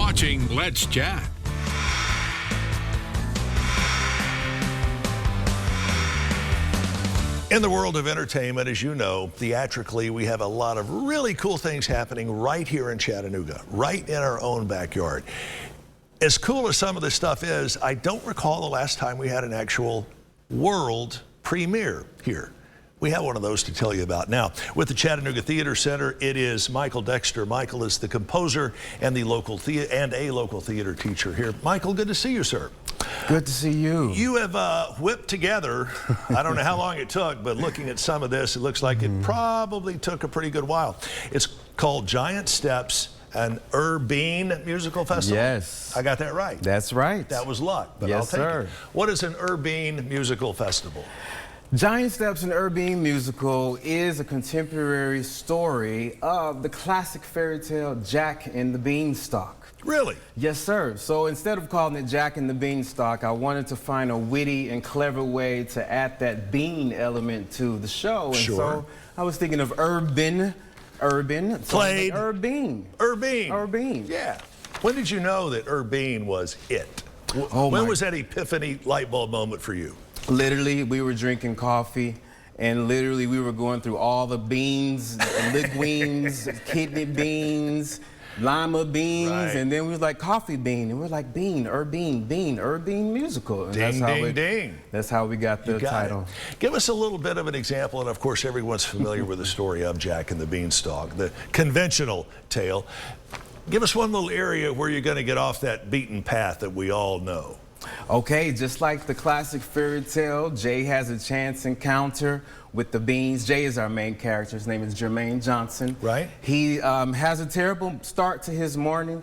watching Let's Chat. In the world of entertainment, as you know, theatrically, we have a lot of really cool things happening right here in Chattanooga, right in our own backyard. As cool as some of this stuff is, I don't recall the last time we had an actual world premiere here. We have one of those to tell you about now. With the Chattanooga Theatre Centre, it is Michael Dexter. Michael is the composer and a local theater teacher here. Michael, good to see you, sir. Good to see you. You have whipped together, I don't know how long it took, but looking at some of this, it looks like it probably took a pretty good while. It's called Giant Steps, an UrBEAN musical festival. Yes. I got that right. That's right. That was luck, but yes, I'll take sir. it. What is an UrBEAN musical festival? Giant Steps, an UrBEAN musical is a contemporary story of the classic fairy tale Jack and the Beanstalk. Really? Yes, sir. So instead of calling it Jack and the Beanstalk, I wanted to find a witty and clever way to add that bean element to the show. And Sure. so I was thinking of urban, Played. UrBEAN. UrBEAN. UrBEAN. Yeah. When did you know that UrBEAN was it? When was that epiphany light bulb moment for you? Literally, we were drinking coffee, and literally we were going through all the beans, linguines, kidney beans, lima beans, Right. and then we was like coffee bean, and we're like UrBEAN musical. And Ding, ding. That's how we got the title. Give us a little bit of an example, and of course everyone's familiar with the story of Jack and the Beanstalk, the conventional tale. Give us one little area where you're going to get off that beaten path that we all know. Okay, just like the classic fairy tale, Jay has a chance encounter with the beans. Jay is our main character. His name is Jermaine Johnson. Right. He has a terrible start to his morning.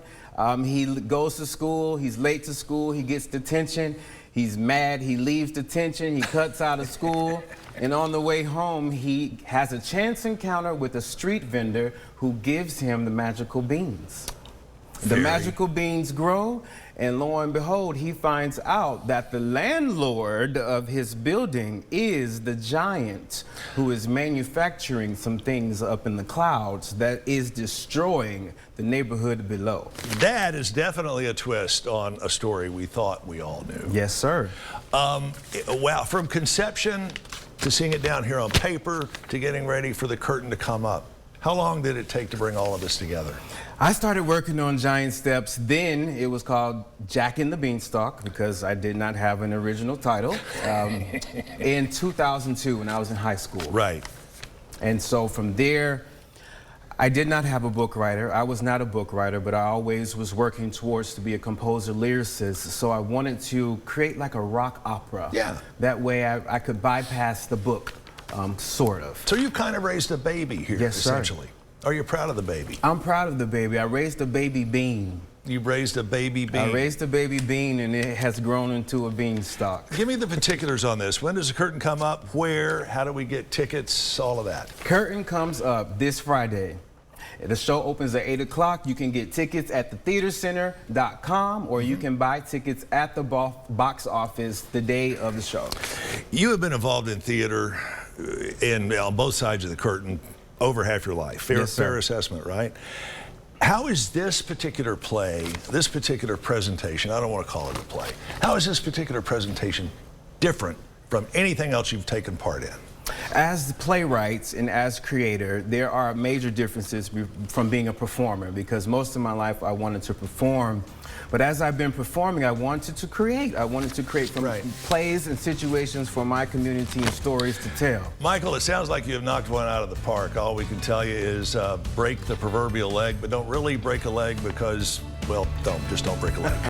He goes to school. He's late to school. He gets detention. He's mad. He leaves detention. He cuts out of school. And on the way home, he has a chance encounter with a street vendor who gives him the magical beans. The magical beans grow, and lo and behold, he finds out that the landlord of his building is the giant who is manufacturing some things up in the clouds that is destroying the neighborhood below. That is definitely a twist on a story we thought we all knew. Yes, sir. Wow, from conception to seeing it down here on paper to getting ready for the curtain to come up. How long did it take to bring all of this together? I started working on Giant Steps. Then it was called Jack and the Beanstalk because I did not have an original title in 2002 when I was in high school. Right. And so from there, I did not have a book writer. I was not a book writer, but I always was working towards to be a composer lyricist. So I wanted to create like a rock opera. Yeah. That way I could bypass the book, sort of. So you kind of raised a baby here, Yes, sir. essentially. Are you proud of the baby? I'm proud of the baby. I raised a baby bean. You raised a baby bean. I raised a baby bean, and it has grown into a beanstalk. Give me the particulars on this. When does the curtain come up? Where? How do we get tickets? All of that. Curtain comes up this Friday. The show opens at 8 o'clock. You can get tickets at thetheatrecenter.com, or you can buy tickets at the box office the day of the show. You have been involved in theater on both sides of the curtain over half your life. Fair, Yes, sir. fair assessment, right? How is this particular play, this particular presentation, I don't want to call it a play, how is this particular presentation different from anything else you've taken part in? As playwrights and as creator, there are major differences from being a performer, because most of my life I wanted to perform. But as I've been performing, I wanted to create. I wanted to create from plays and situations for my community and stories to tell. Michael, it sounds like you have knocked one out of the park. All we can tell you is break the proverbial leg, but don't really break a leg because, well, just don't break a leg.